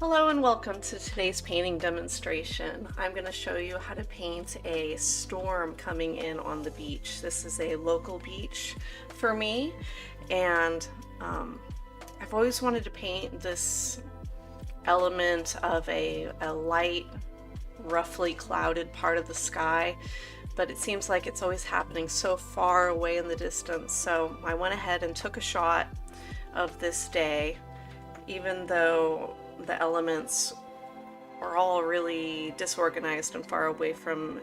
Hello and welcome to today's painting demonstration. I'm going to show you how to paint a storm coming in on the beach. This is a local beach for me, and I've always wanted to paint this element of a light, roughly clouded part of the sky, but it seems like it's always happening so far away in the distance. So I went ahead and took a shot of this day, even though the elements are all really disorganized and far away from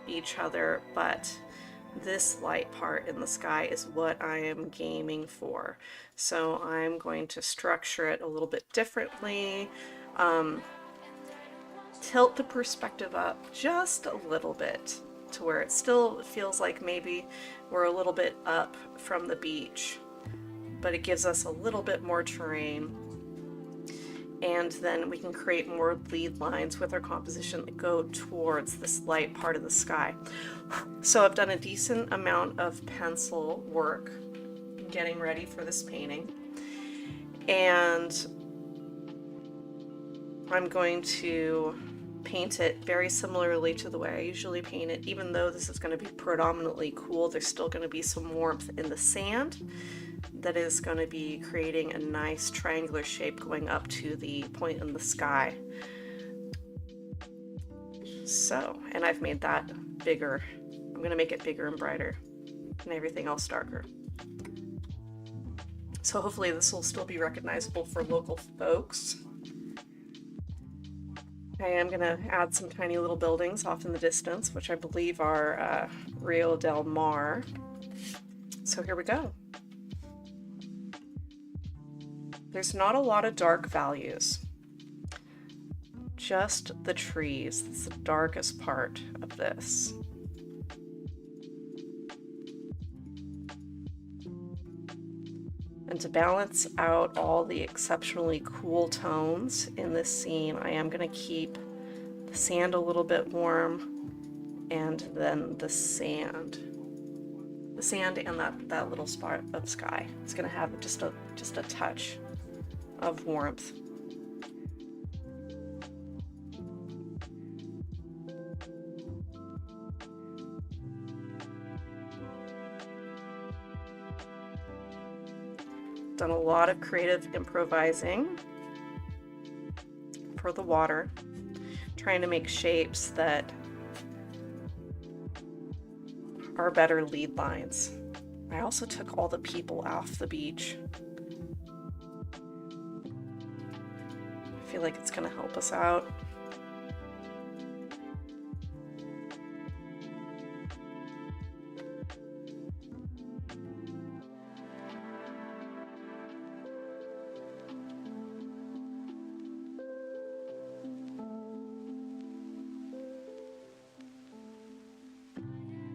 each other, but this light part in the sky is what I am gaming for. So I'm going to structure it a little bit differently, tilt the perspective up just a little bit to where it still feels like maybe we're a little bit up from the beach, but it gives us a little bit more terrain. And then we can create more lead lines with our composition that go towards this light part of the sky. So I've done a decent amount of pencil work getting ready for this painting. And I'm going to paint it very similarly to the way I usually paint it. Even though this is going to be predominantly cool, there's still going to be some warmth in the sand that is going to be creating a nice triangular shape going up to the point in the sky. So, and I've made that bigger. I'm going to make it bigger and brighter and everything else darker. So hopefully this will still be recognizable for local folks. I am going to add some tiny little buildings off in the distance, which I believe are Rio del Mar. So here we go. There's not a lot of dark values, just the trees. That's the darkest part of this. And to balance out all the exceptionally cool tones in this scene, I am going to keep the sand a little bit warm, and then the sand and that little spot of sky. It's going to have just a touch of warmth. Done a lot of creative improvising for the water, trying to make shapes that are better lead lines. I also took all the people off the beach. I feel like it's going to help us out.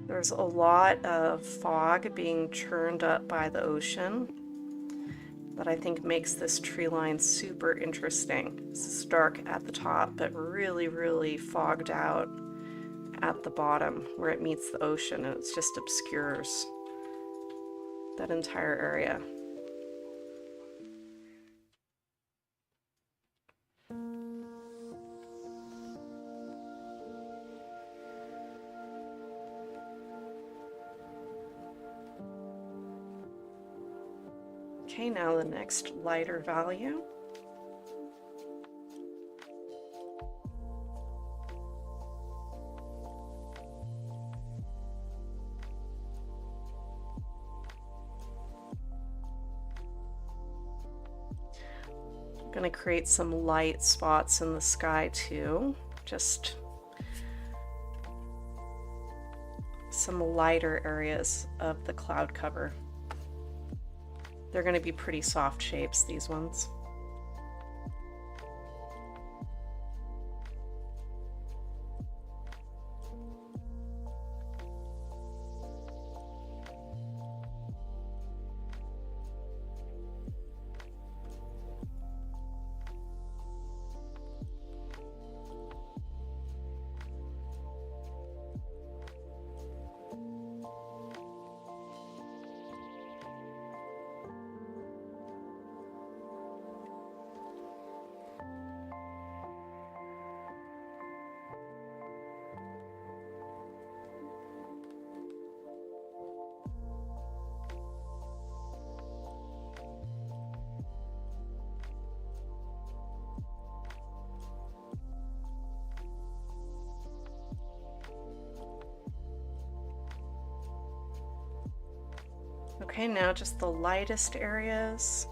There's a lot of fog being churned up by the ocean that I think makes this tree line super interesting. It's dark at the top, but really, really fogged out at the bottom where it meets the ocean, and it just obscures that entire area. Okay, now the next lighter value. I'm going to create some light spots in the sky too, just some lighter areas of the cloud cover. They're going to be pretty soft shapes, these ones. Okay, now just the lightest areas.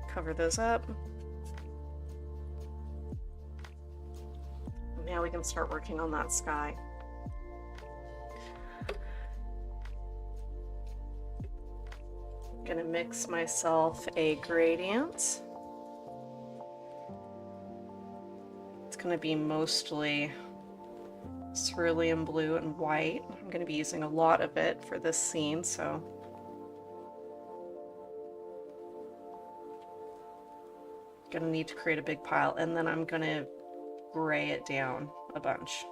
Cover those up. Now we can start working on that sky. I'm gonna mix myself a gradient. It's gonna be mostly cerulean blue and white. I'm gonna be using a lot of it for this scene, so gonna need to create a big pile, and then I'm gonna gray it down a bunch.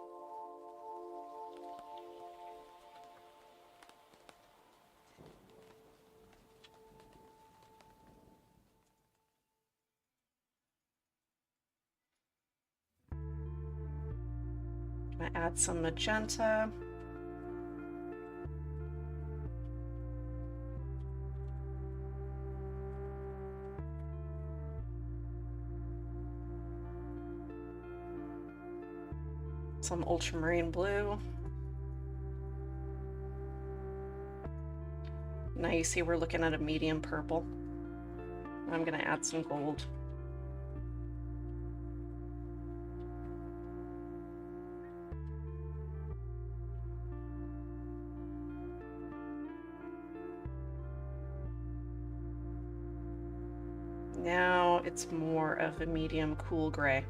I'm gonna add some magenta. Some ultramarine blue. Now you see we're looking at a medium purple. I'm gonna add some gold. Now it's more of a medium cool gray.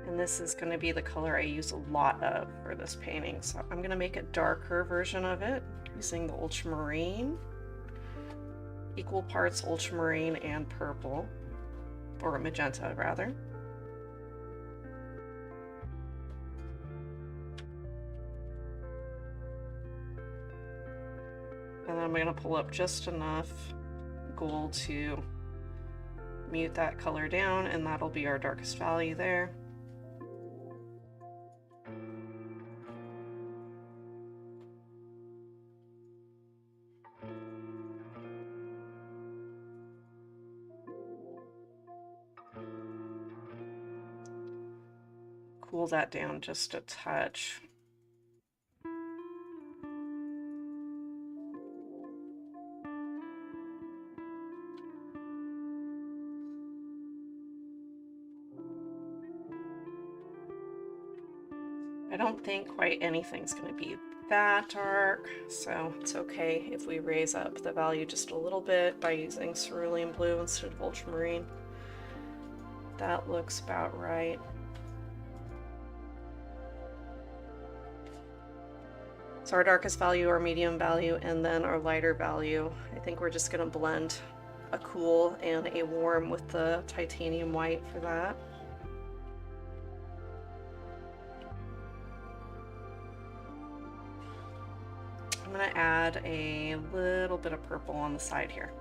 And this is going to be the color I use a lot of for this painting. So I'm going to make a darker version of it using the ultramarine. Equal parts ultramarine and purple, or magenta rather. And then I'm going to pull up just enough gold to mute that color down, and that'll be our darkest value there. Cool that down just a touch. I don't think quite anything's going to be that dark, so it's okay if we raise up the value just a little bit by using cerulean blue instead of ultramarine. That looks about right. So our darkest value, our medium value, and then our lighter value. I think we're just going to blend a cool and a warm with the titanium white for that. I'm going to add a little bit of purple on the side here.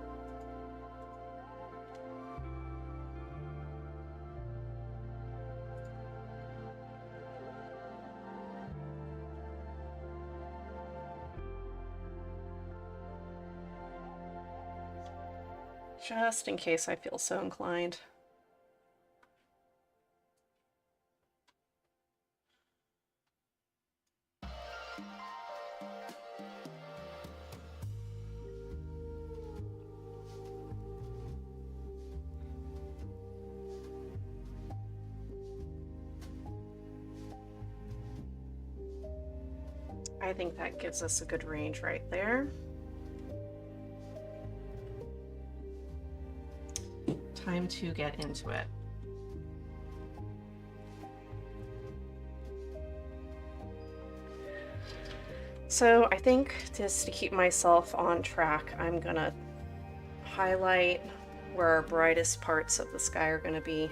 Just in case I feel so inclined. I think that gives us a good range right there. Time to get into it. So I think just to keep myself on track, I'm gonna highlight where our brightest parts of the sky are gonna be.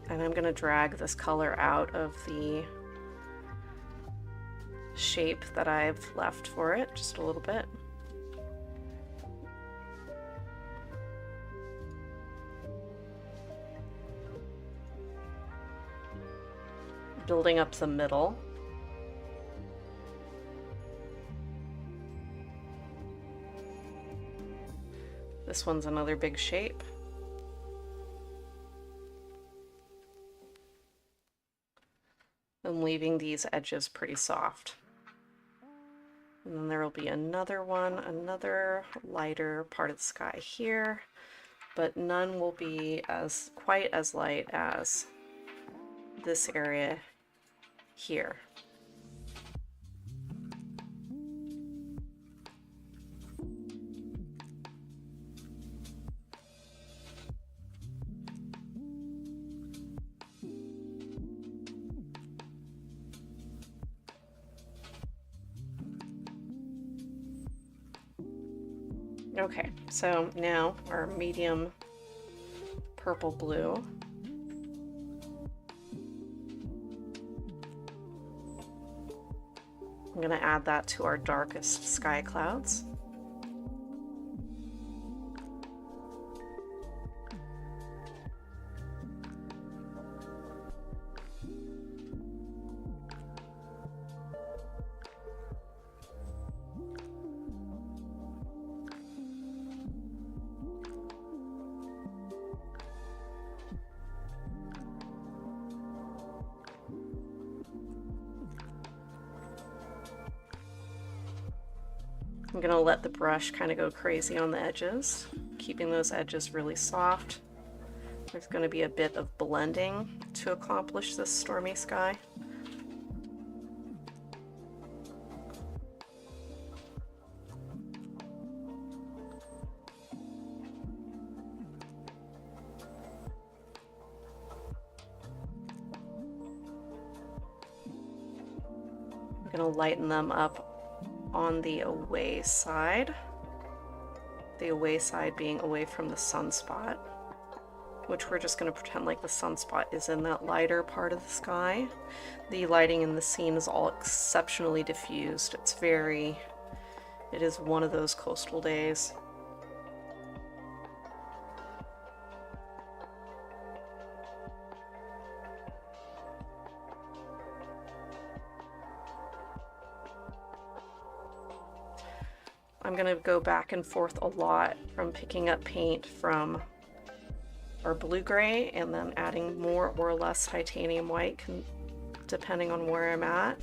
And I'm gonna drag this color out of the shape that I've left for it just a little bit. building up the middle. This one's another big shape. And leaving these edges pretty soft. And then there will be another one, another lighter part of the sky here, but none will be quite as light as this area here. Okay, so now our medium purple blue. I'm going to add that to our darkest sky clouds. I'm going to let the brush kind of go crazy on the edges, keeping those edges really soft. There's going to be a bit of blending to accomplish this stormy sky. I'm going to lighten them up on the away side being away from the sunspot, which we're just going to pretend like the sunspot is in that lighter part of the sky. The lighting in the scene is all exceptionally diffused. It is one of those coastal days. I'm going to go back and forth a lot from picking up paint from our blue-gray and then adding more or less titanium white depending on where I'm at.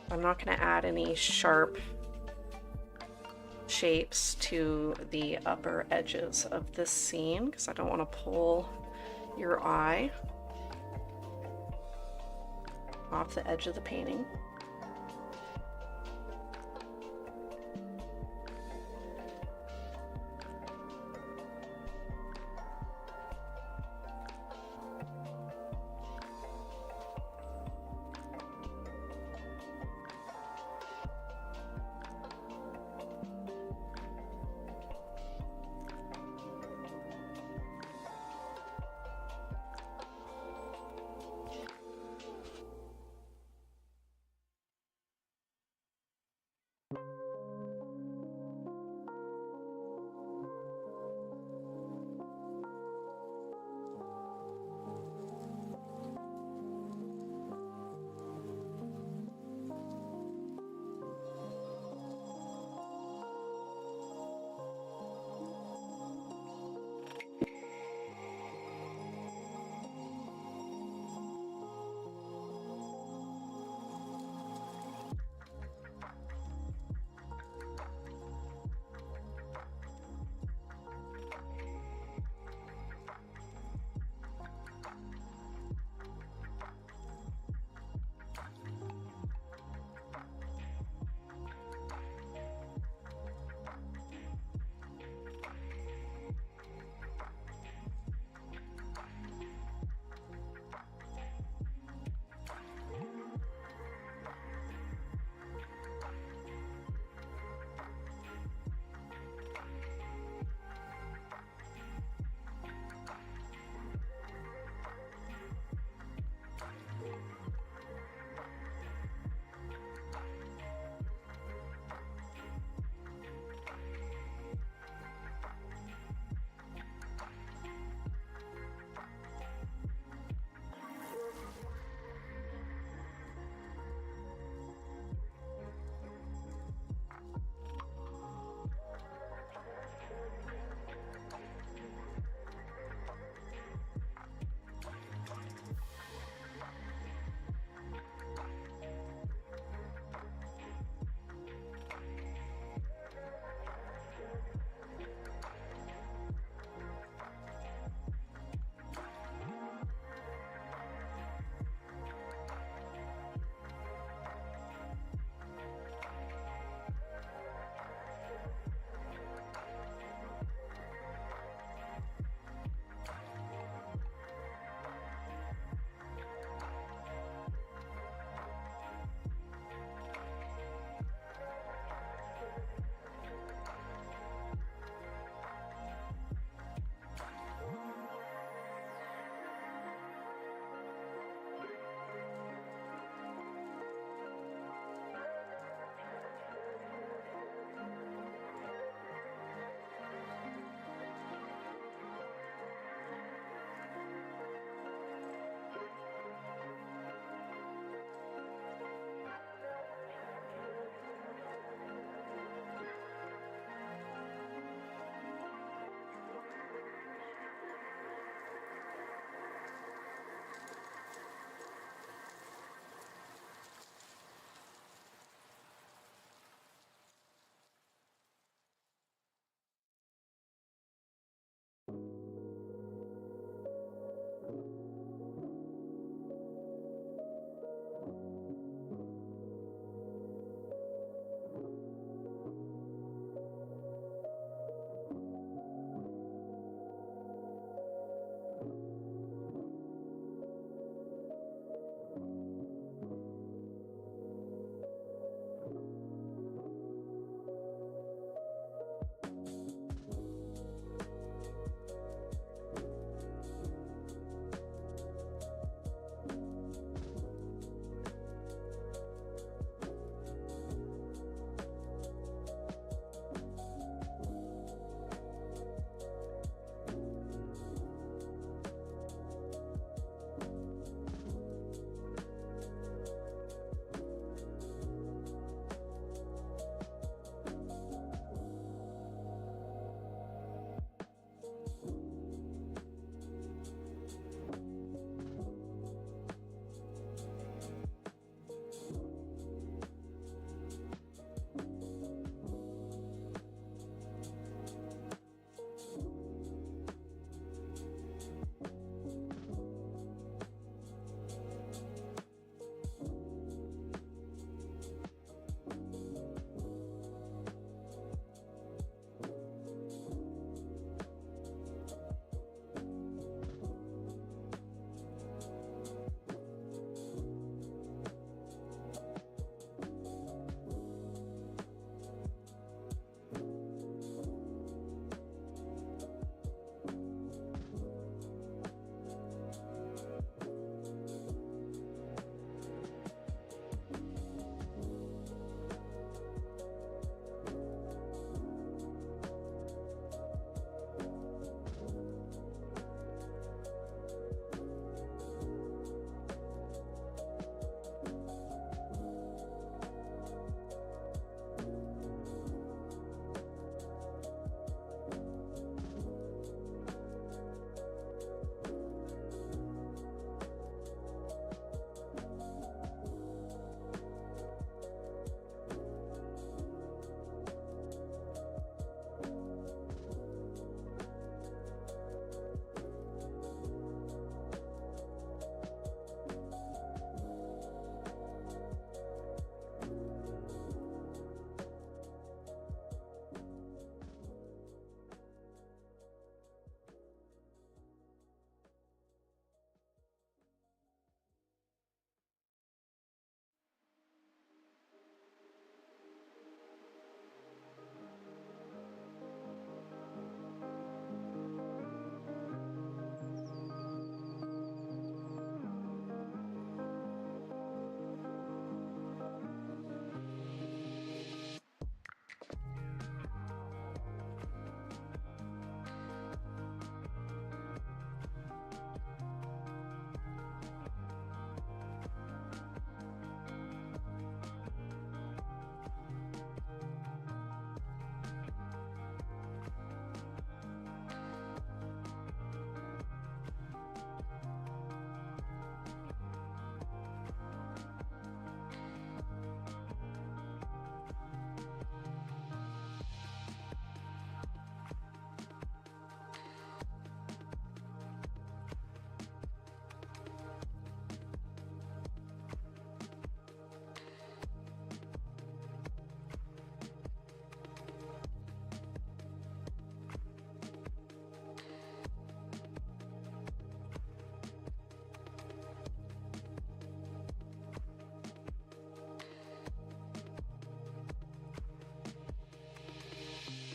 I'm not going to add any sharp shapes to the upper edges of this scene because I don't want to pull your eye off the edge of the painting.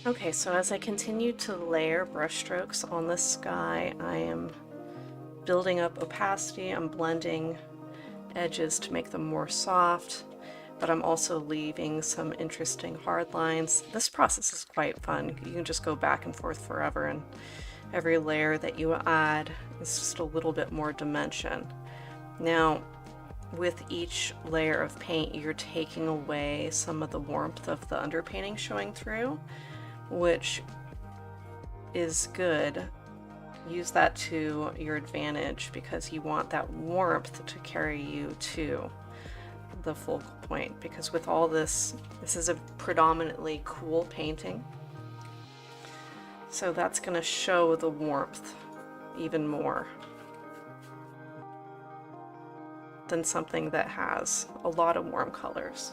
Okay, so as I continue to layer brush strokes on the sky, I am building up opacity. I'm blending edges to make them more soft, but I'm also leaving some interesting hard lines. This process is quite fun. You can just go back and forth forever, and every layer that you add is just a little bit more dimension. Now, with each layer of paint, you're taking away some of the warmth of the underpainting showing through, which is good. Use that to your advantage because you want that warmth to carry you to the focal point, because with all this is a predominantly cool painting, so that's going to show the warmth even more than something that has a lot of warm colors.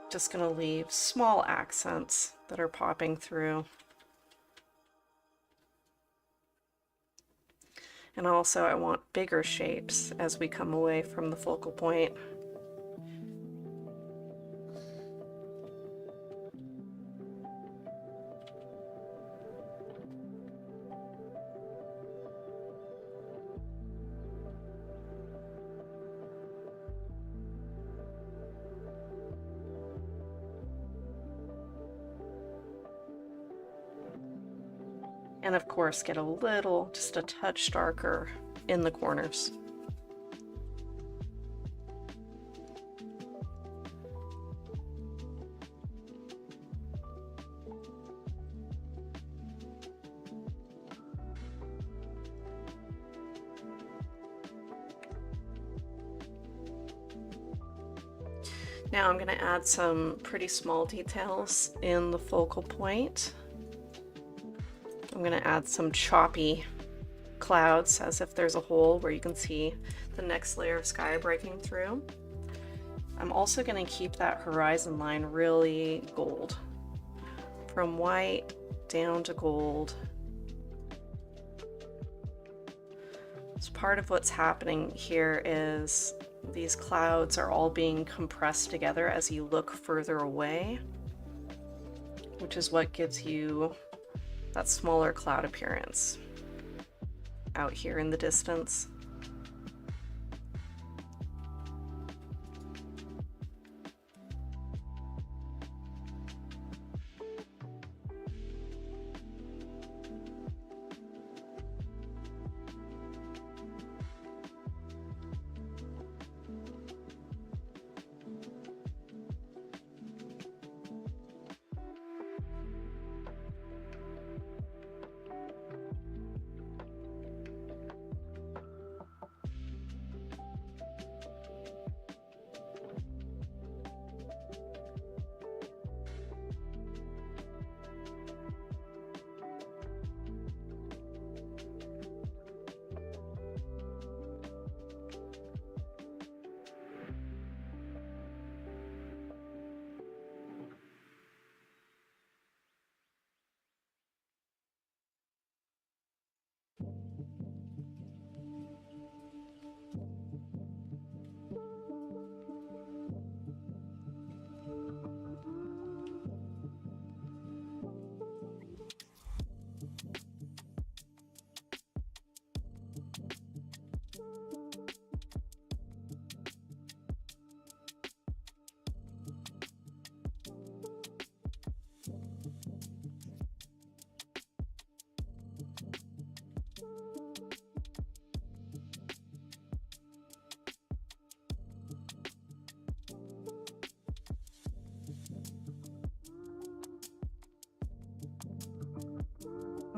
Just going to leave small accents that are popping through. And also I want bigger shapes as we come away from the focal point. And of course, get a little, just a touch darker in the corners. Now I'm going to add some pretty small details in the focal point. I'm going to add some choppy clouds as if there's a hole where you can see the next layer of sky breaking through. I'm also going to keep that horizon line really gold, from white down to gold. So part of what's happening here is these clouds are all being compressed together as you look further away, which is what gives you that smaller cloud appearance out here in the distance.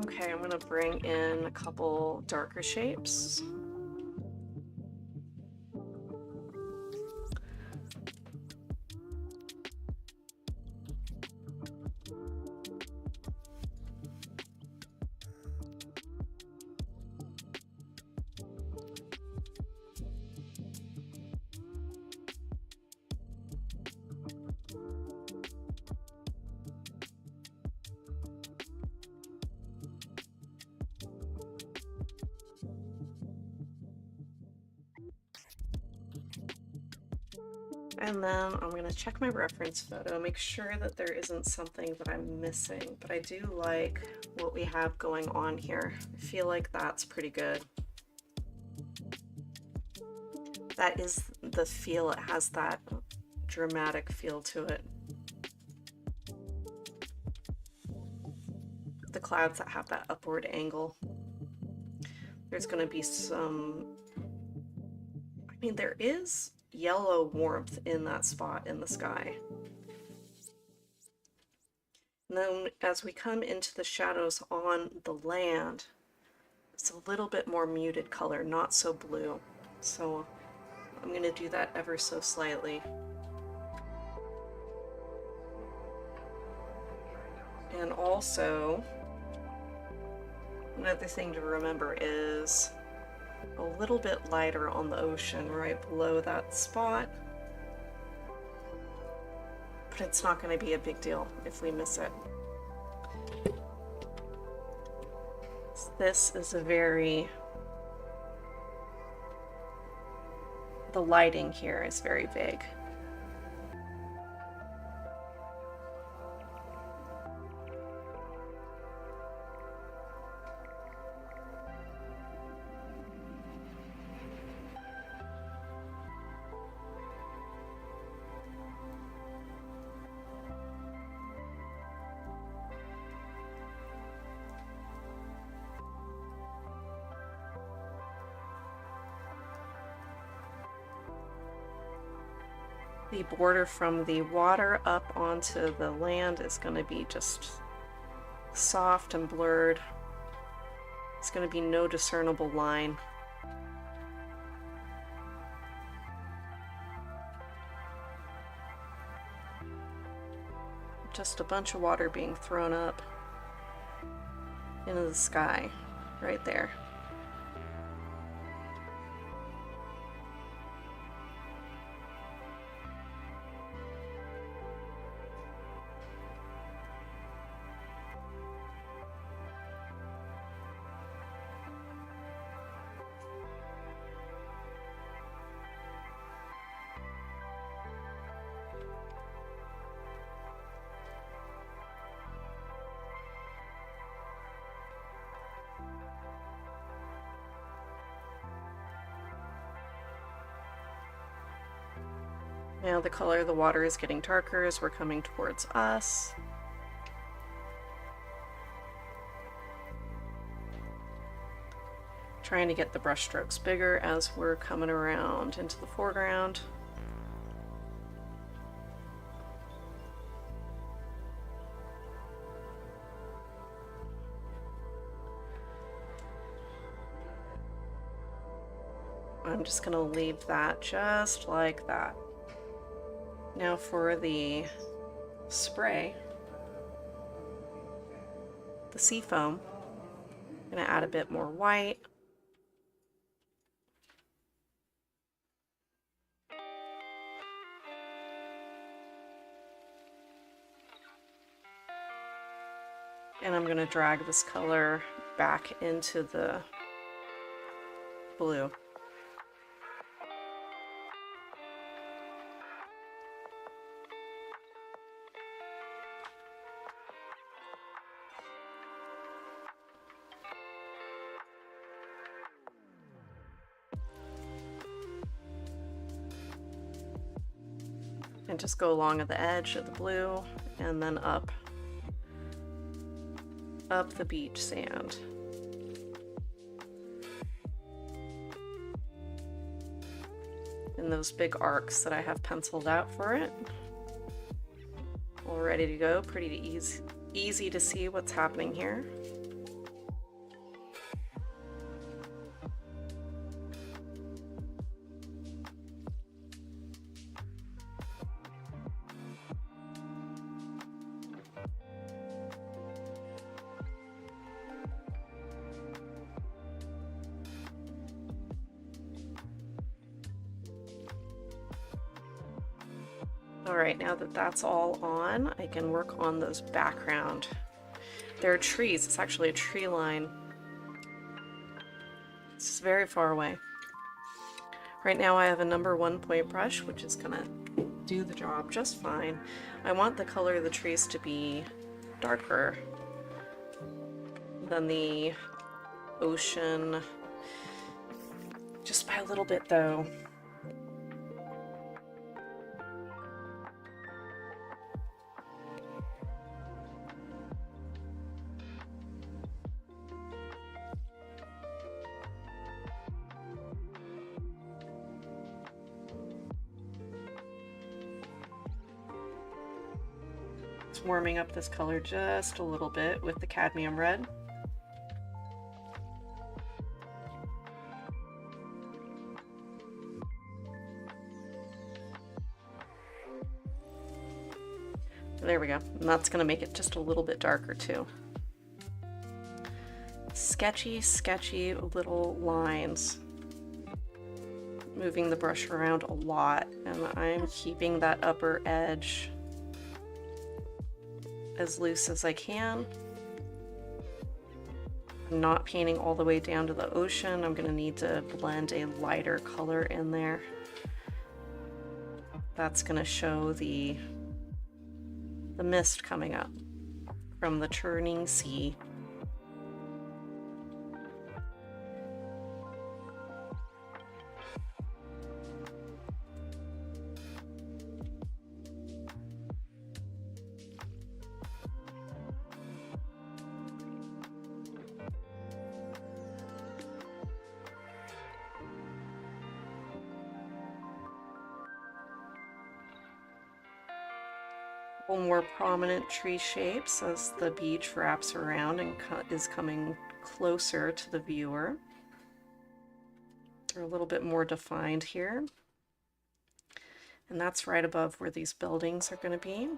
Okay, I'm going to bring in a couple darker shapes. And then I'm going to check my reference photo, make sure that there isn't something that I'm missing, but I do like what we have going on here. I feel like that's pretty good. That is the feel, it has that dramatic feel to it. The clouds that have that upward angle. There's going to be some, I mean, there is yellow warmth in that spot in the sky. And then as we come into the shadows on the land, it's a little bit more muted color, not so blue. So I'm going to do that ever so slightly. And also, another thing to remember is a little bit lighter on the ocean right below that spot. But it's not going to be a big deal if we miss it. This is a very, the lighting here is very big. The border from the water up onto the land is going to be just soft and blurred. It's going to be no discernible line. Just a bunch of water being thrown up into the sky right there. Now the color of the water is getting darker as we're coming towards us. Trying to get the brush strokes bigger as we're coming around into the foreground. I'm just going to leave that just like that. Now for the spray, the sea foam, I'm going to add a bit more white. And I'm going to drag this color back into the blue. And just go along at the edge of the blue and then up the beach sand. And those big arcs that I have penciled out for it. All ready to go, pretty easy to see what's happening here. Alright, now that that's all on, I can work on those background. There are trees. It's actually a tree line. It's very far away. Right now I have a number 1 point brush, which is going to do the job just fine. I want the color of the trees to be darker than the ocean, just by a little bit though. Warming up this color just a little bit with the cadmium red. There we go. And that's going to make it just a little bit darker too. Sketchy, sketchy little lines. Moving the brush around a lot, and I'm keeping that upper edge as loose as I can. I'm not painting all the way down to the ocean. I'm going to need to blend a lighter color in there. That's going to show the mist coming up from the churning sea. More prominent tree shapes as the beach wraps around and is coming closer to the viewer. They're a little bit more defined here. And that's right above where these buildings are going to be.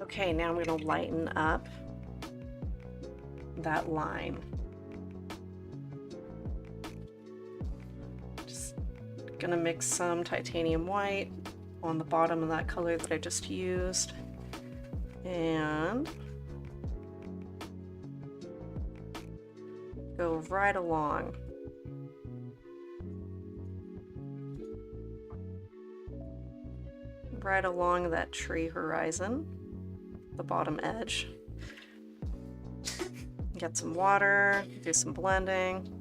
Okay, now I'm going to lighten up that line. Just going to mix some titanium white on the bottom of that color that I just used. And go right along. Right along that tree horizon. The bottom edge. Get some water, do some blending.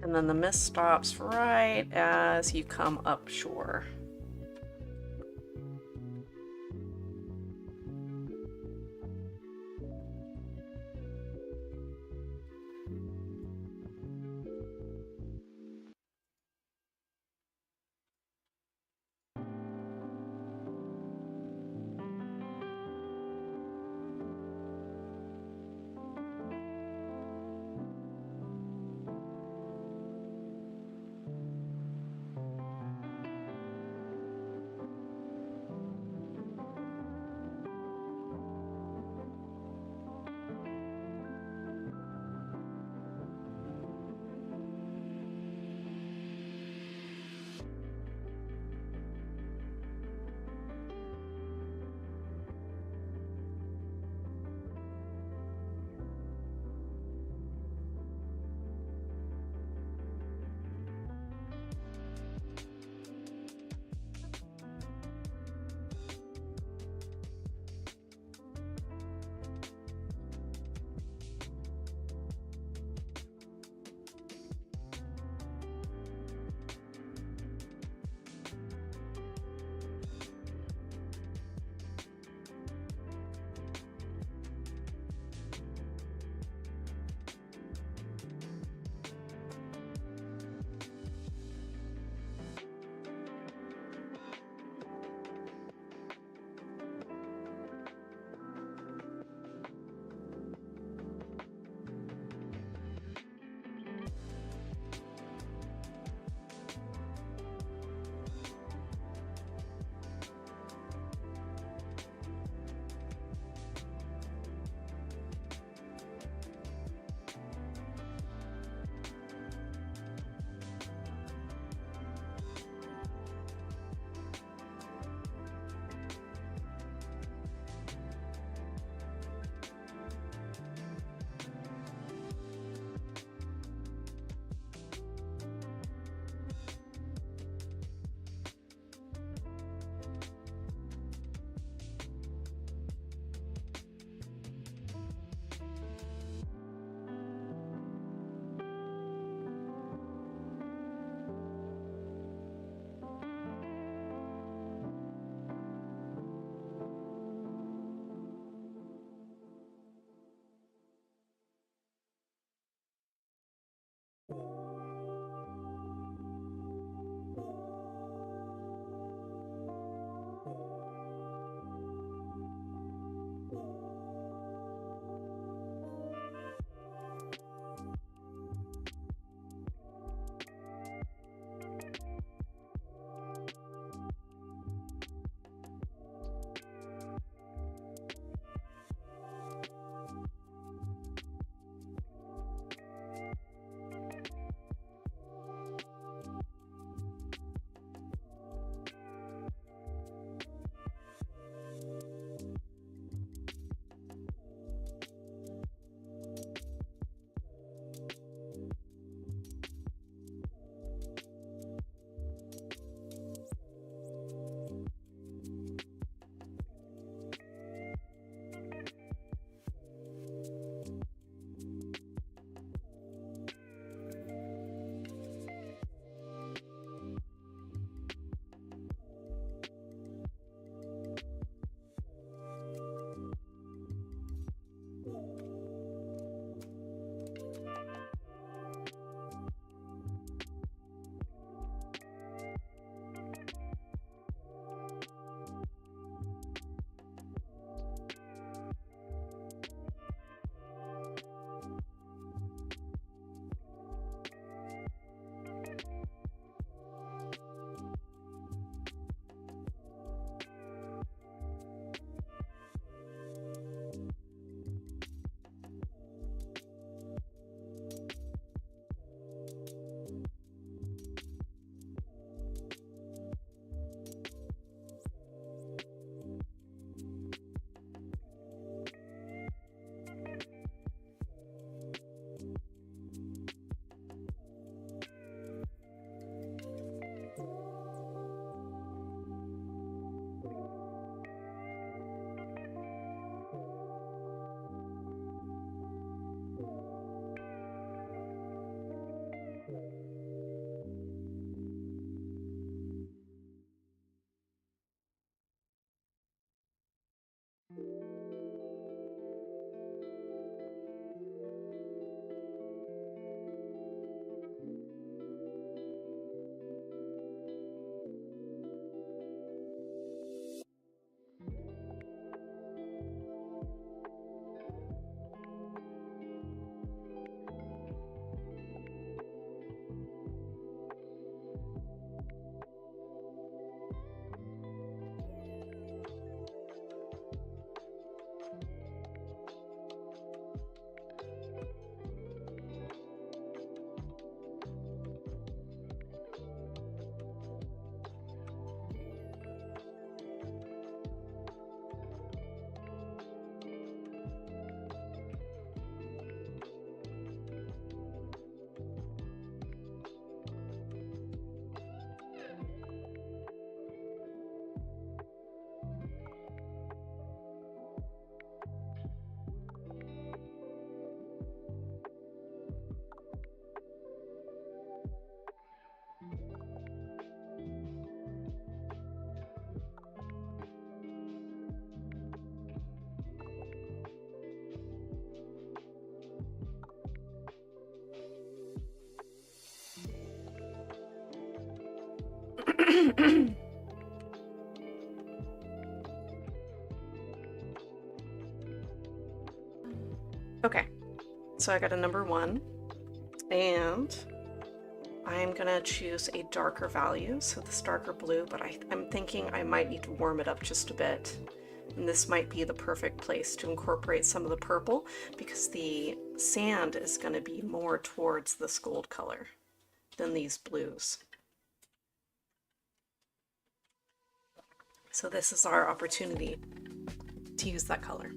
And then the mist stops right as you come up shore. Okay, so I got a number 1, and I'm gonna choose a darker value, so this darker blue, but I'm thinking I might need to warm it up just a bit. And this might be the perfect place to incorporate some of the purple because the sand is gonna be more towards this gold color than these blues. So this is our opportunity to use that color.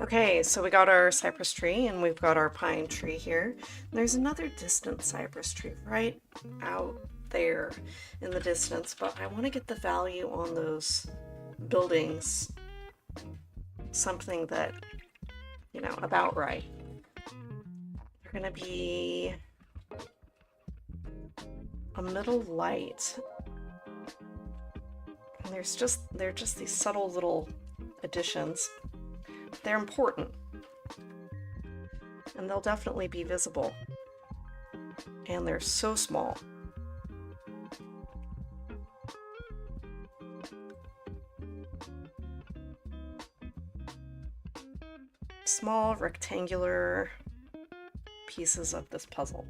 Okay, so we got our cypress tree and we've got our pine tree here. There's another distant cypress tree right out there in the distance, but I want to get the value on those buildings something that, you know, about right. They're going to be a middle light. And they're just these subtle little additions. They're important. And they'll definitely be visible. And they're so small. Small rectangular pieces of this puzzle.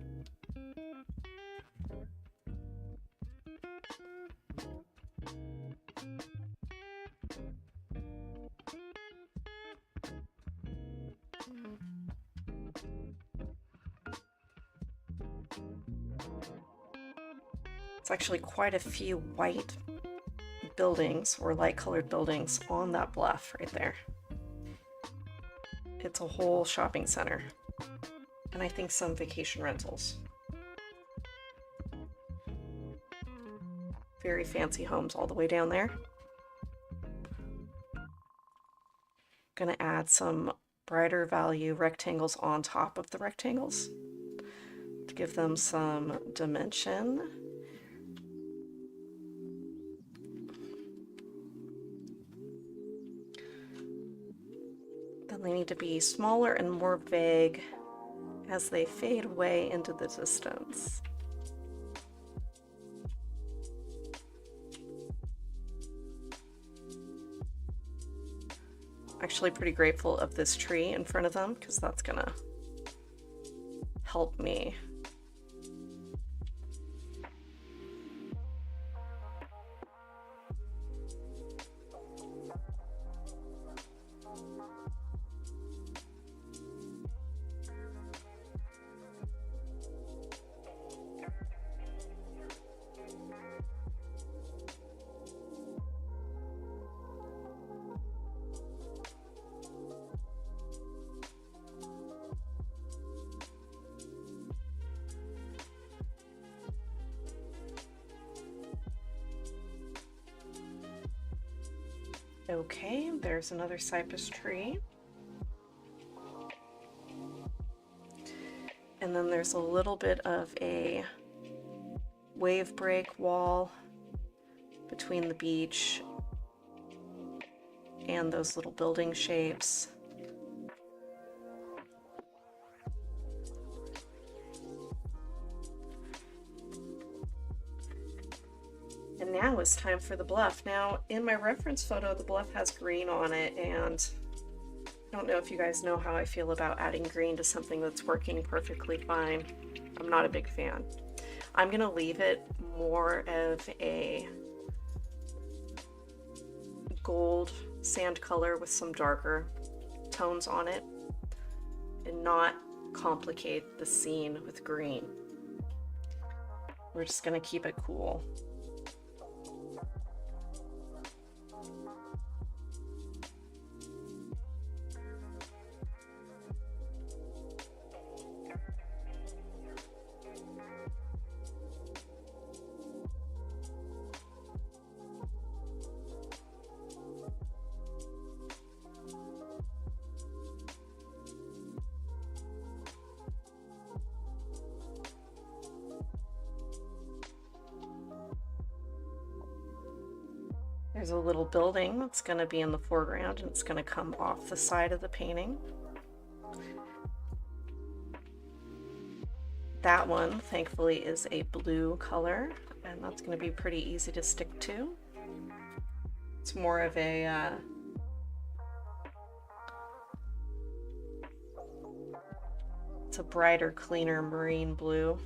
It's actually quite a few white buildings or light colored buildings on that bluff right there. It's a whole shopping center, and I think some vacation rentals. Very fancy homes all the way down there. Gonna add some brighter value rectangles on top of the rectangles to give them some dimension. Then they need to be smaller and more vague as they fade away into the distance. Actually pretty grateful of this tree in front of them because that's gonna help me. Okay, there's another cypress tree. And then there's a little bit of a wave break wall between the beach and those little building shapes. And now it's time for the bluff. Now, in my reference photo, the bluff has green on it, and I don't know if you guys know how I feel about adding green to something that's working perfectly fine. I'm not a big fan. I'm gonna leave it more of a gold sand color with some darker tones on it and not complicate the scene with green. We're just gonna keep it cool. There's a little building that's going to be in the foreground, and it's going to come off the side of the painting. That one, thankfully, is a blue color, and that's going to be pretty easy to stick to. It's more of a it's a brighter, cleaner marine blue.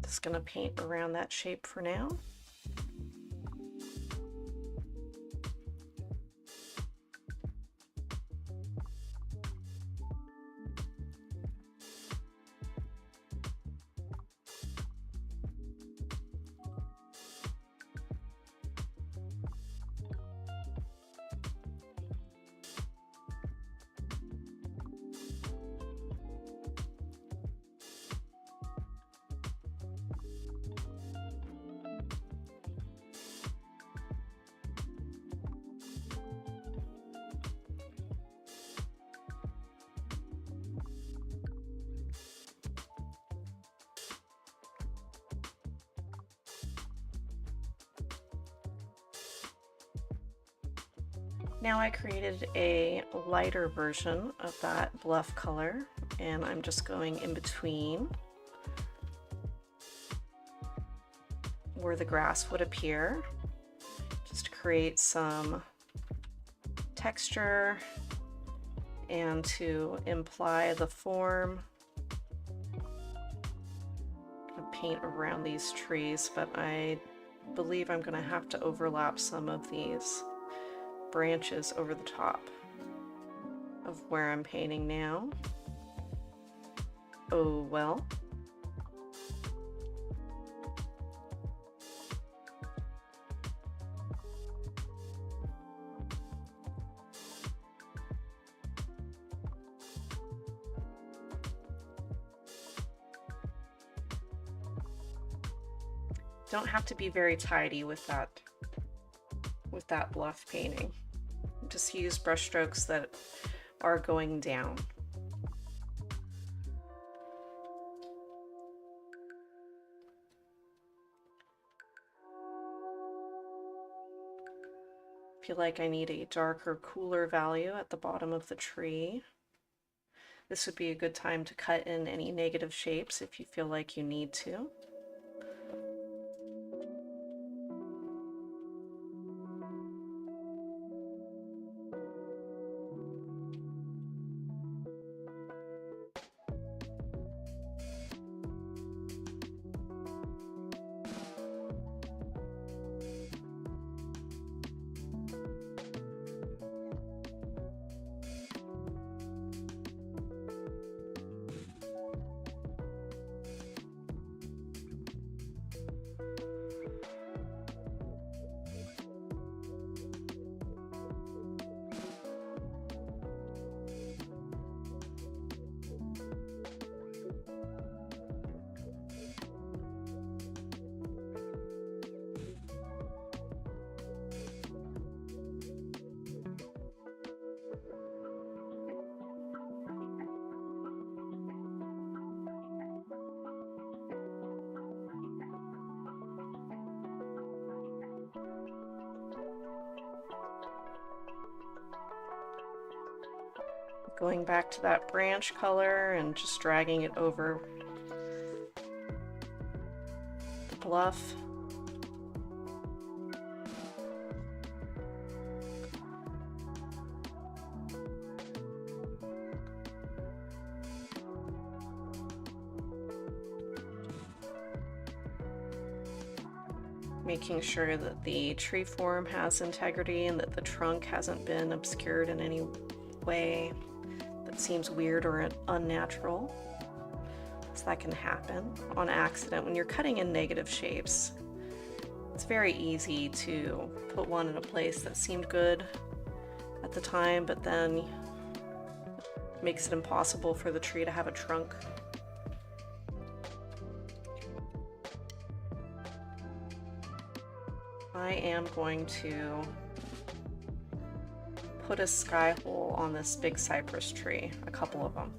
Just going to paint around that shape for now. Now I created a lighter version of that bluff color, and I'm just going in between where the grass would appear, just to create some texture and to imply the form. I'm gonna paint around these trees, but I believe I'm gonna have to overlap some of these branches over the top of where I'm painting now. Oh well. Don't have to be very tidy with that bluff painting. Just use brush strokes that are going down. Feel like I need a darker, cooler value at the bottom of the tree. This would be a good time to cut in any negative shapes if you feel like you need to. Going back to that branch color and just dragging it over the bluff. Making sure that the tree form has integrity and that the trunk hasn't been obscured in any way that seems weird or unnatural. So that can happen on accident. When you're cutting in negative shapes, it's very easy to put one in a place that seemed good at the time, but then it makes it impossible for the tree to have a trunk. I am going to put a sky hole on this big cypress tree, a couple of them.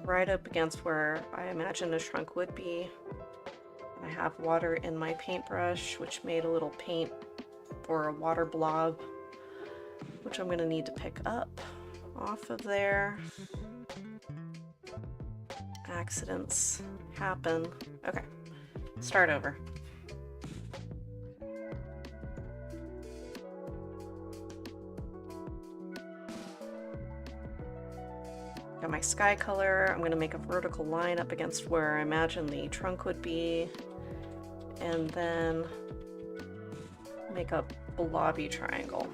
Right up against where I imagine a trunk would be. I have water in my paintbrush, which made a little paint or a water blob, which I'm going to need to pick up off of there. Accidents happen. Okay, start over. Got my sky color. I'm going to make a vertical line up against where I imagine the trunk would be, and then make a blobby triangle.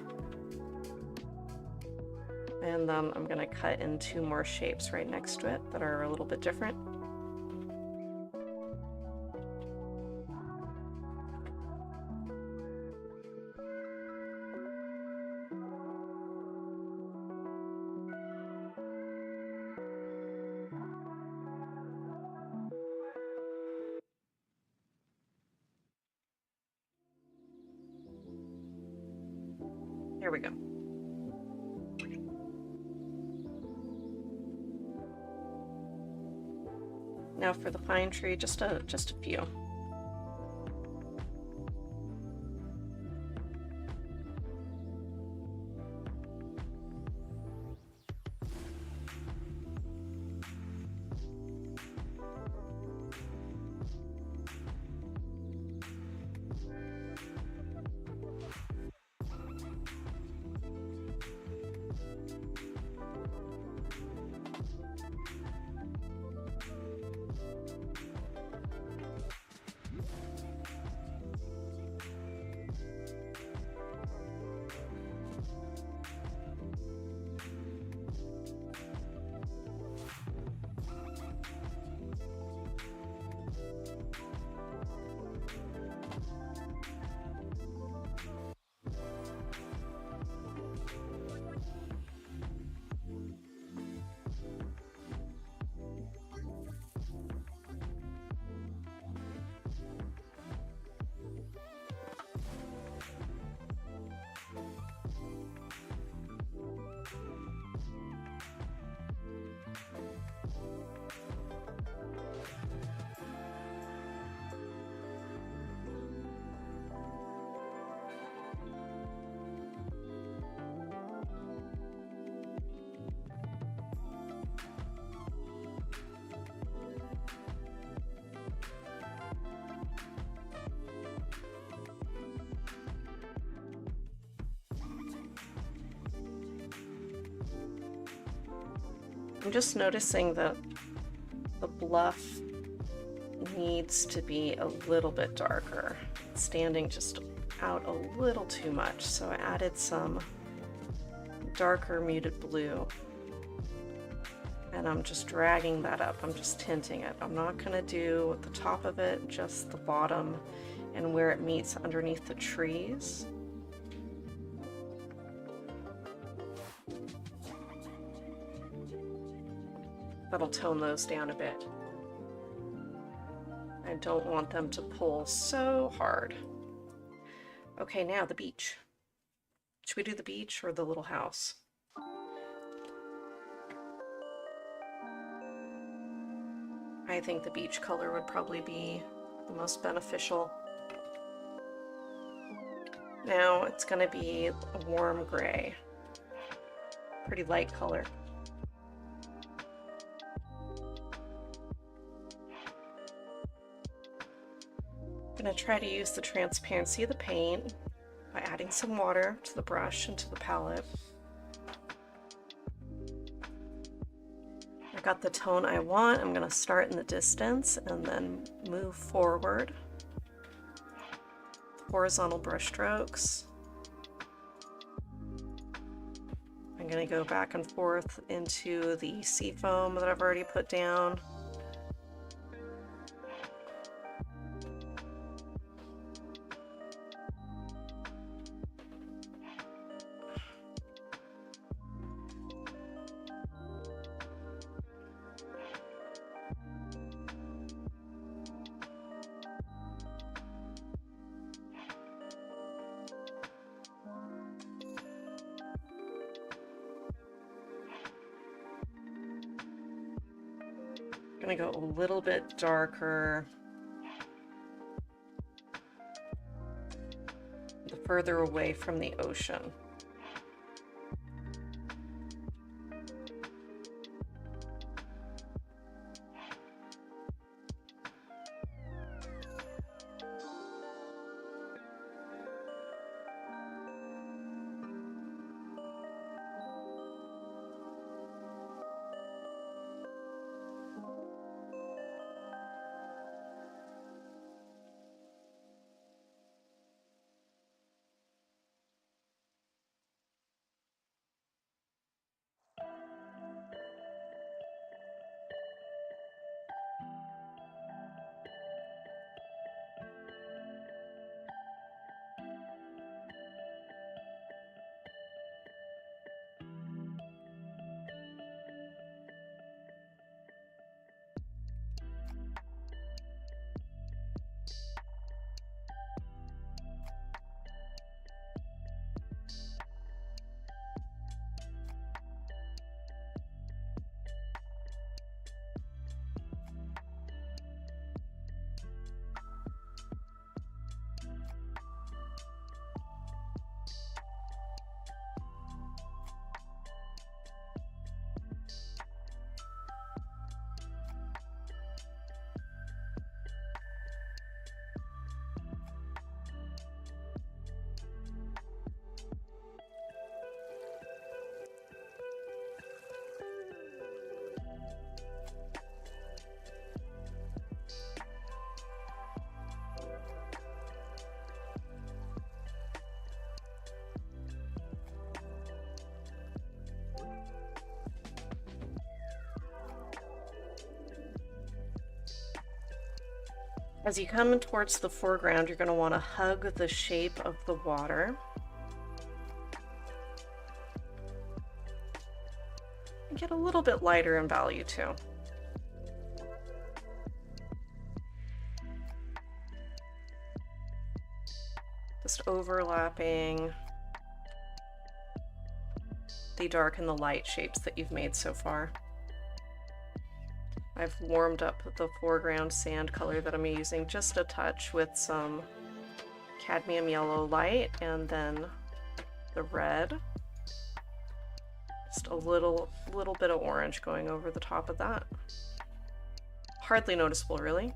And then I'm going to cut in two more shapes right next to it that are a little bit different. There we go. Now for the pine tree, just a few. I'm just noticing that the bluff needs to be a little bit darker. It's standing just out a little too much, so I added some darker muted blue. And I'm just dragging that up. I'm just tinting it. I'm not gonna do the top of it, just the bottom and where it meets underneath the trees. That'll tone those down a bit. I don't want them to pull so hard. Okay, now the beach. Should we do the beach or the little house? I think the beach color would probably be the most beneficial. Now it's going to be a warm gray. Pretty light color. I'm going to try to use the transparency of the paint by adding some water to the brush and to the palette. I got the tone I want. I'm going to start in the distance and then move forward. Horizontal brush strokes. I'm going to go back and forth into the sea foam that I've already put down. I'm gonna go a little bit darker the further away from the ocean. As you come towards the foreground, you're going to want to hug the shape of the water. And get a little bit lighter in value too. Just overlapping the dark and the light shapes that you've made so far. I've warmed up the foreground sand color that I'm using just a touch with some cadmium yellow light and then the red. Just a little bit of orange going over the top of that. Hardly noticeable, really.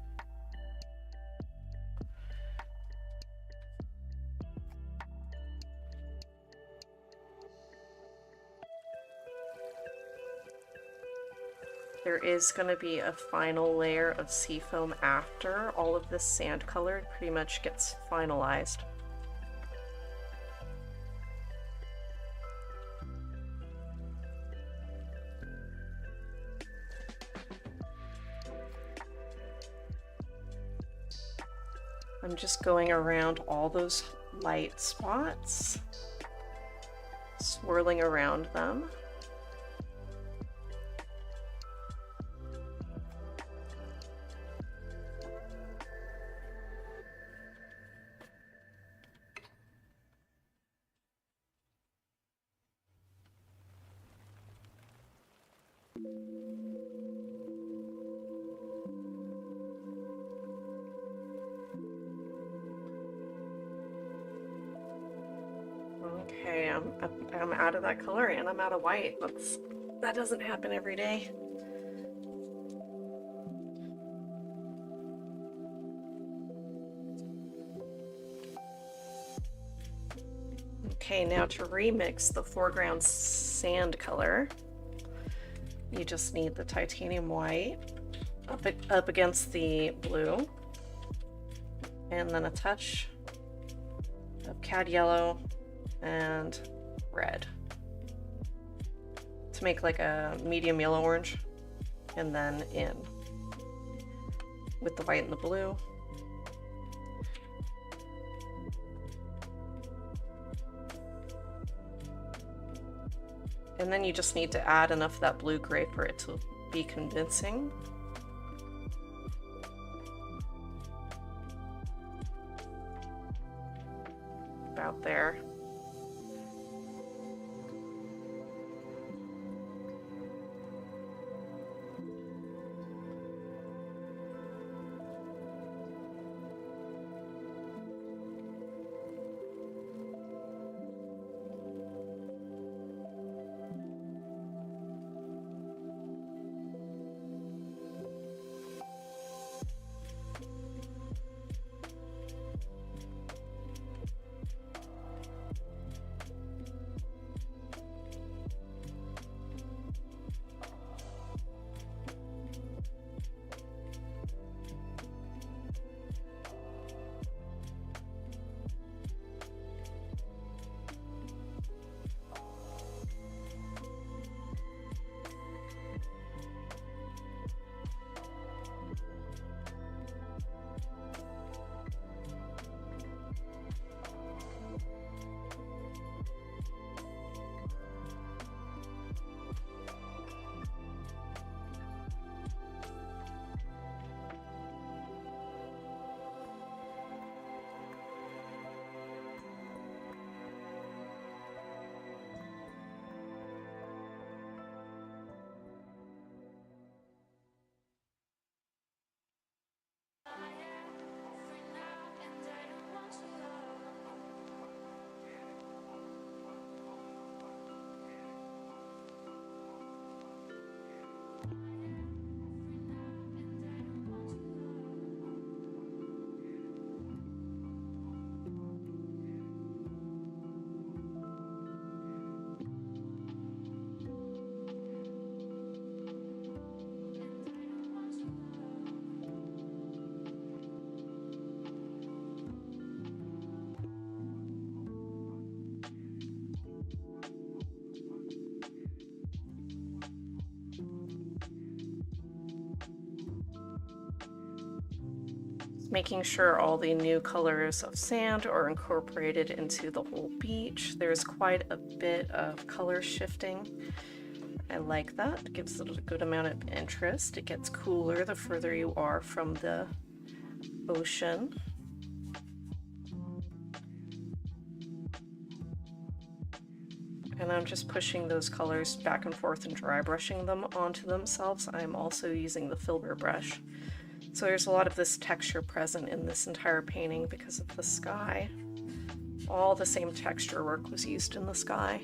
is going to be a final layer of seafoam after all of this sand color pretty much gets finalized. I'm just going around all those light spots, swirling around them. Okay, I'm out of that color and I'm out of white. That doesn't happen every day. Okay, now to remix the foreground sand color, you just need the titanium white up against the blue, and then a touch of cad yellow and red to make like a medium yellow orange, and then in with the white and the blue. And then you just need to add enough of that blue-gray for it to be convincing. About there. Making sure all the new colors of sand are incorporated into the whole beach. There's quite a bit of color shifting. I like that. It gives it a good amount of interest. It gets cooler the further you are from the ocean. And I'm just pushing those colors back and forth and dry brushing them onto themselves. I'm also using the filbert brush. So there's a lot of this texture present in this entire painting because of the sky. All the same texture work was used in the sky.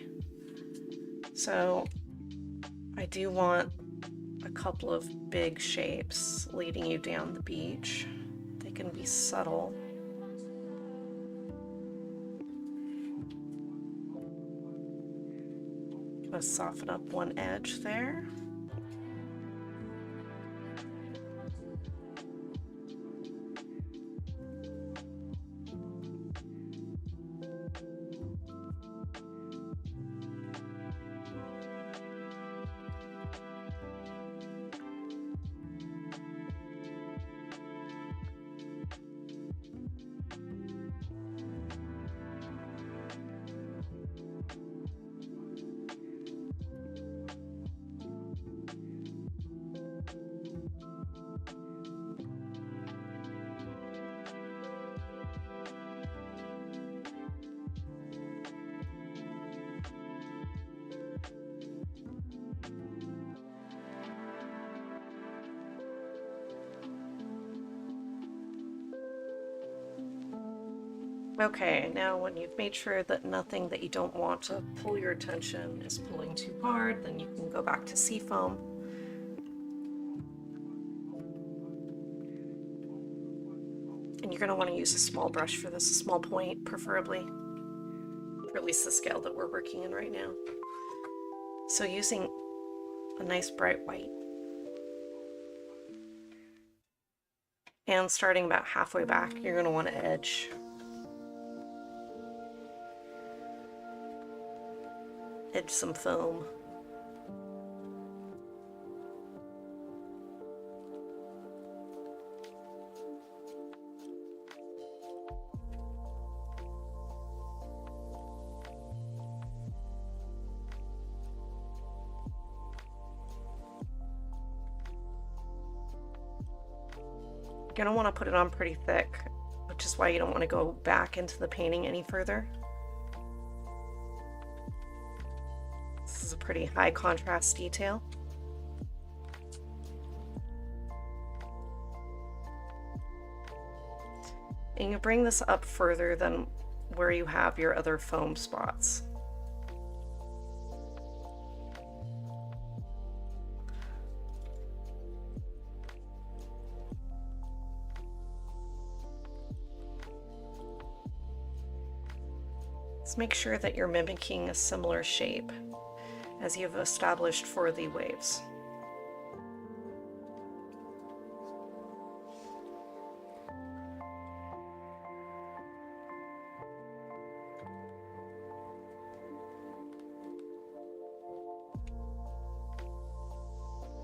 So I do want a couple of big shapes leading you down the beach. They can be subtle. Gonna soften up one edge there. Okay, now when you've made sure that nothing that you don't want to pull your attention is pulling too hard, then you can go back to seafoam. And you're going to want to use a small brush for this, a small point preferably, or at least the scale that we're working in right now. So using a nice bright white. And starting about halfway back, you're going to want to edge. Edge some foam. You're going to want to put it on pretty thick, which is why you don't want to go back into the painting any further. This is a pretty high contrast detail. And you bring this up further than where you have your other foam spots. Let's make sure that you're mimicking a similar shape as you've established for the waves.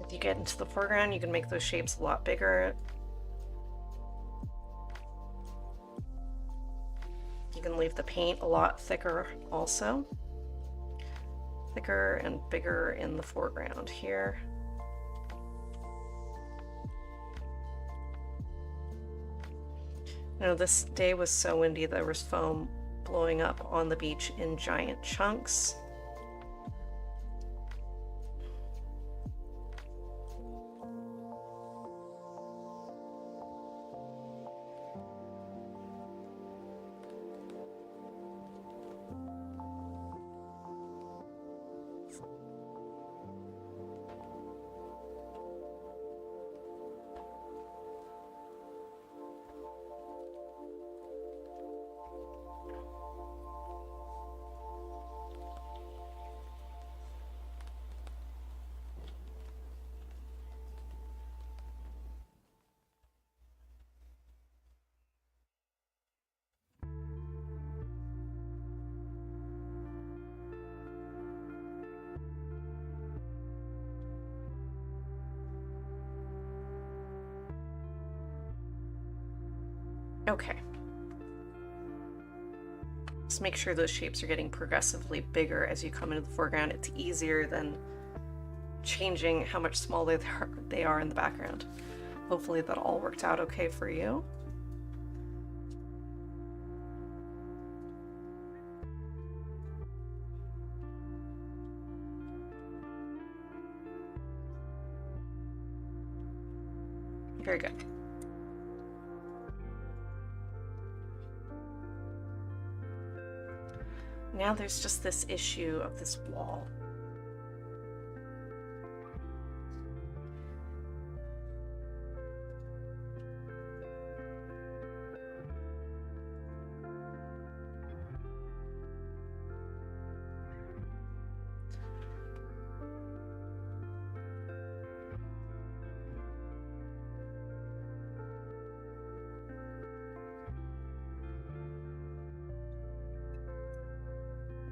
If you get into the foreground, you can make those shapes a lot bigger. You can leave the paint a lot thicker also. Thicker and bigger in the foreground here. You know, this day was so windy, there was foam blowing up on the beach in giant chunks. Okay. Just make sure those shapes are getting progressively bigger as you come into the foreground. It's easier than changing how much smaller they are in the background. Hopefully that all worked out okay for you. Very good. Now there's just this issue of this wall.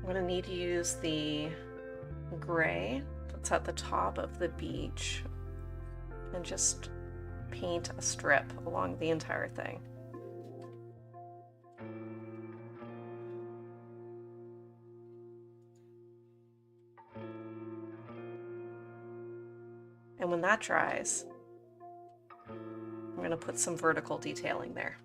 I'm going to need to use the gray that's at the top of the beach and just paint a strip along the entire thing. And when that dries, I'm going to put some vertical detailing there.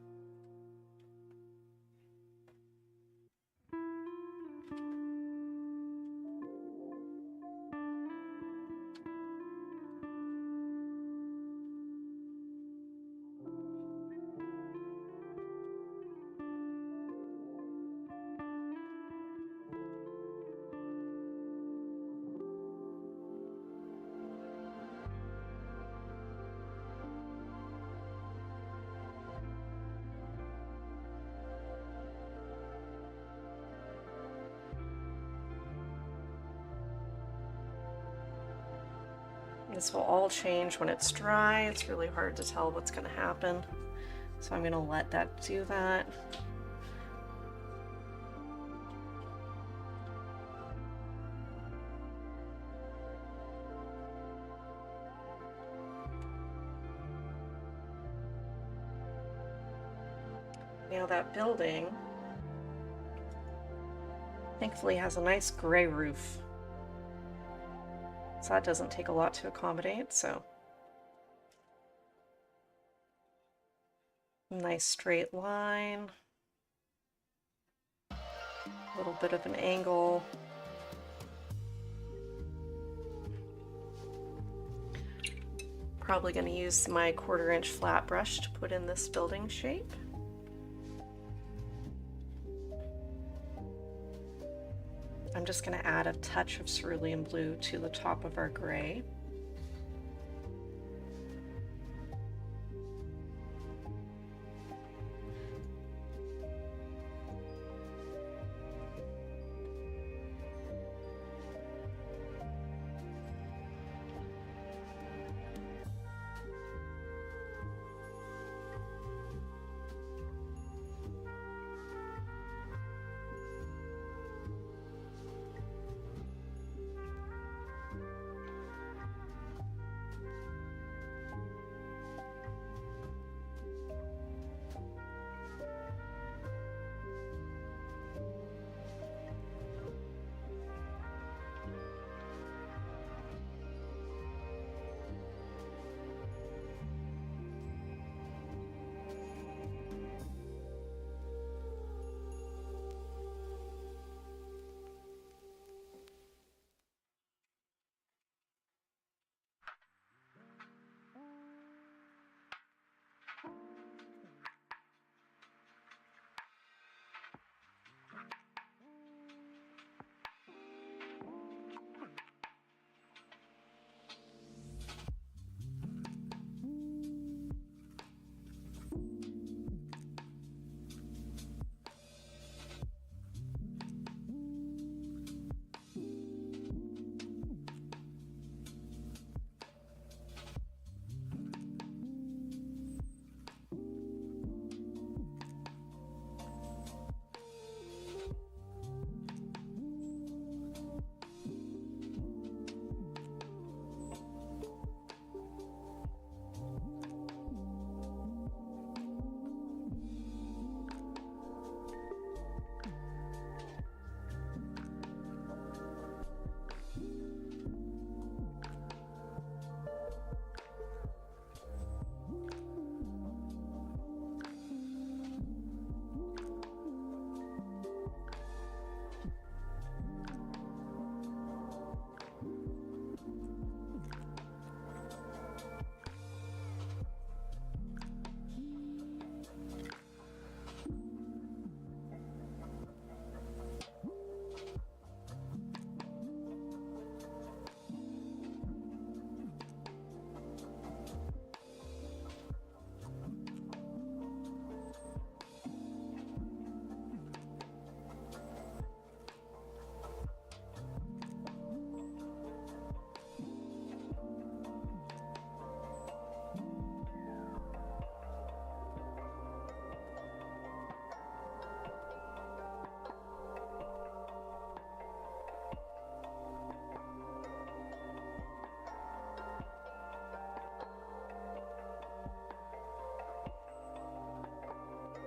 This will all change when it's dry. It's really hard to tell what's going to happen. So I'm going to let that do that. Now that building thankfully has a nice gray roof. So that doesn't take a lot to accommodate, so. Nice straight line. A little bit of an angle. Probably going to use my 1/4 inch flat brush to put in this building shape. I'm just going to add a touch of cerulean blue to the top of our gray.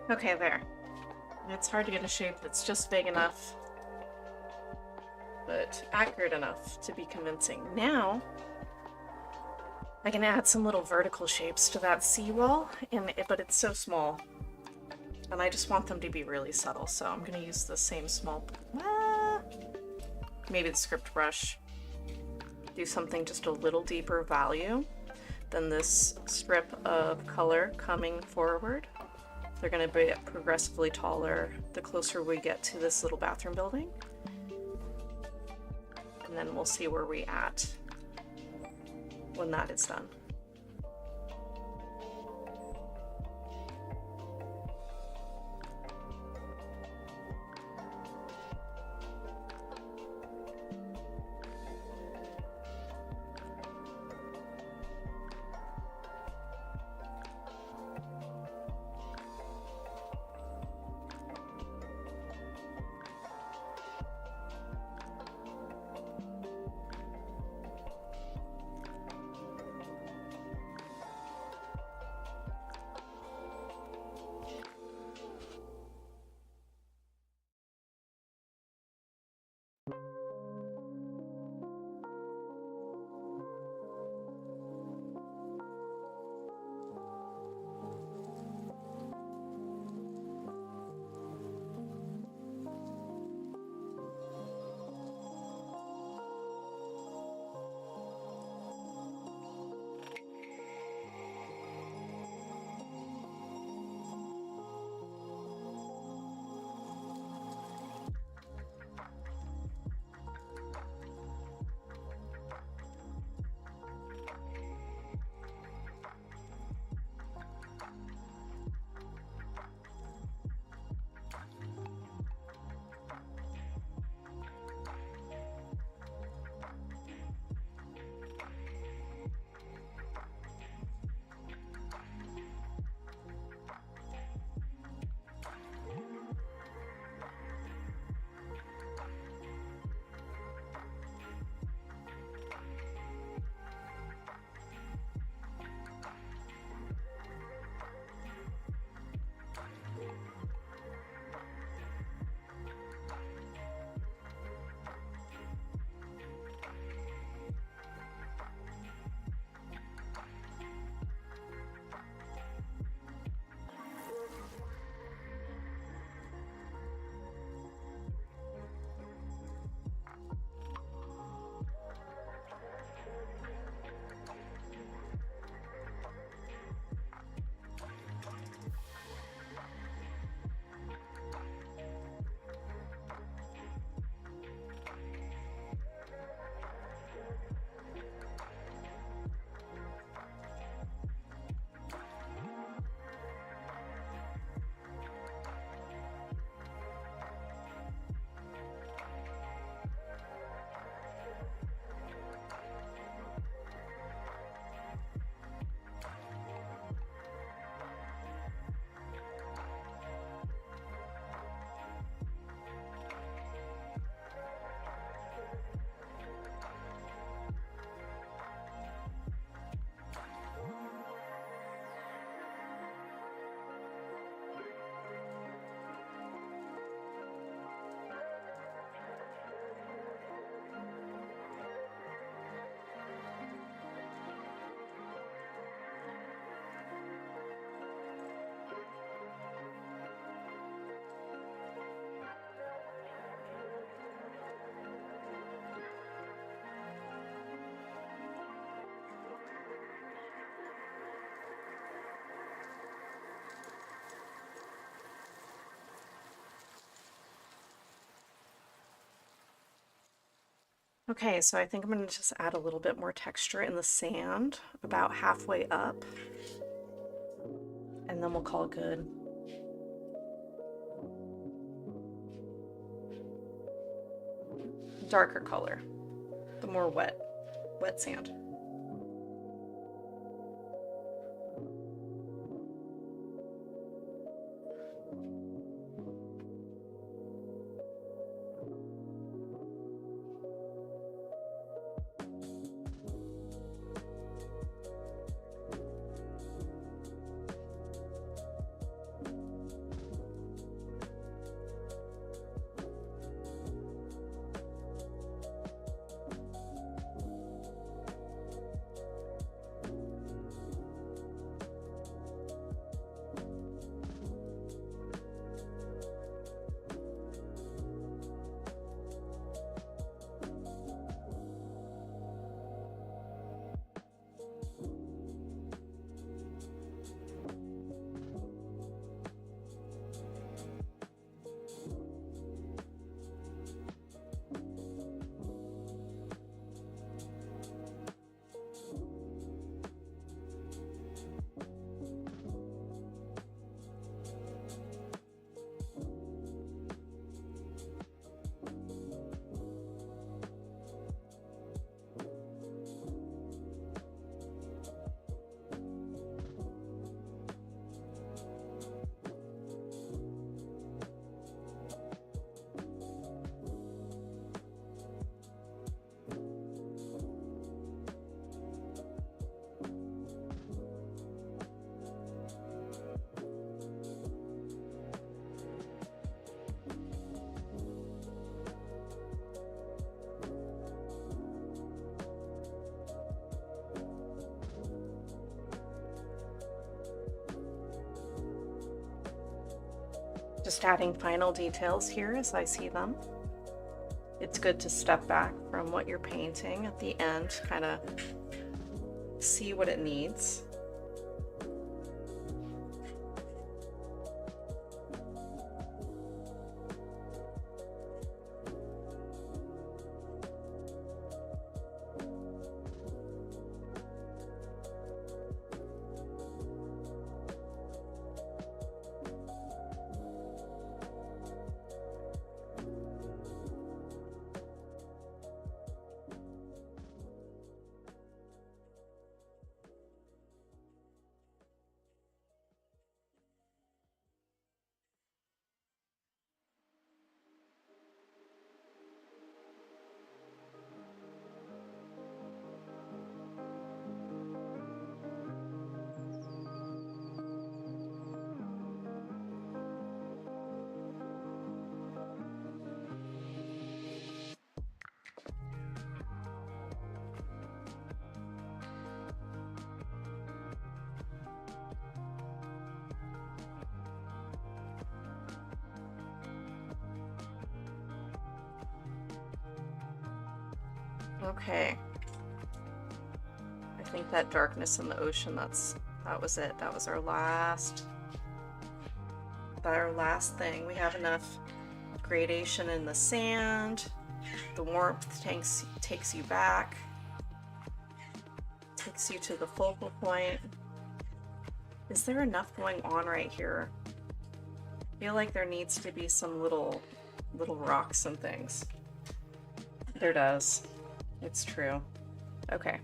Okay, there. It's hard to get a shape that's just big enough, but accurate enough to be convincing. Now, I can add some little vertical shapes to that seawall, but it's so small, and I just want them to be really subtle, so I'm going to use the same small, maybe the script brush, do something just a little deeper value than this strip of color coming forward. They're going to be progressively taller the closer we get to this little bathroom building. And then we'll see where we're at when that is done. Okay, so I think I'm going to just add a little bit more texture in the sand, about halfway up, and then we'll call it good. Darker color, the more wet sand. Just adding final details here as I see them. It's good to step back from what you're painting at the end, kind of see what it needs. Okay. I think that darkness in the ocean, that was it. That was our last thing. We have enough gradation in the sand. The warmth takes you back. Takes you to the focal point. Is there enough going on right here? I feel like there needs to be some little rocks and things. There does. It's true. Okay.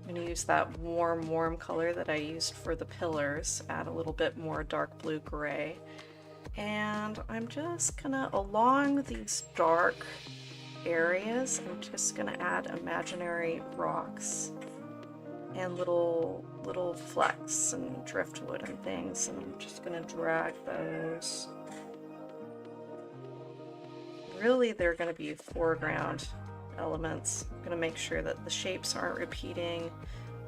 I'm going to use that warm color that I used for the pillars, add a little bit more dark blue gray. And I'm just going to, along these dark areas, I'm just going to add imaginary rocks and little flecks and driftwood and things. And I'm just going to drag those. Really, they're going to be foreground elements. I'm going to make sure that the shapes aren't repeating,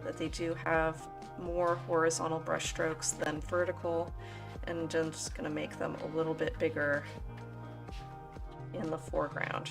that they do have more horizontal brush strokes than vertical, and I'm just going to make them a little bit bigger in the foreground.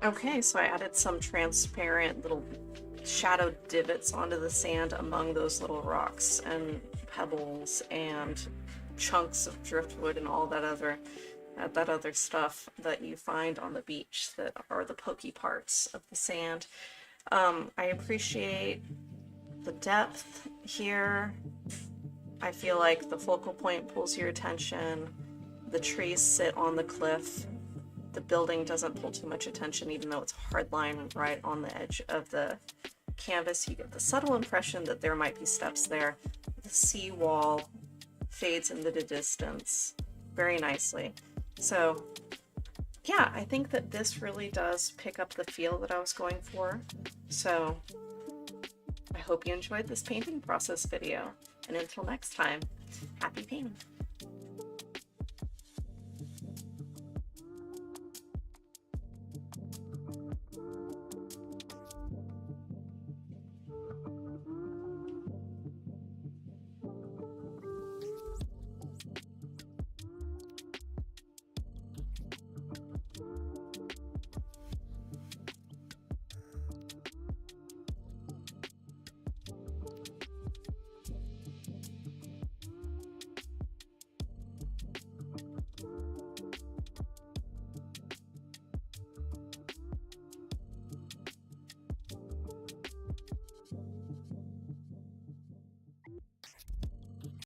Okay, so I added some transparent little shadow divots onto the sand among those little rocks and pebbles and chunks of driftwood and all that other stuff that you find on the beach that are the pokey parts of the sand. I appreciate the depth here. I feel like the focal point pulls your attention. The trees sit on the cliff. The building doesn't pull too much attention, even though it's hardline right on the edge of the canvas. You get the subtle impression that there might be steps there. The sea wall fades into the distance very nicely. So yeah, I think that this really does pick up the feel that I was going for. So I hope you enjoyed this painting process video. And until next time, happy painting.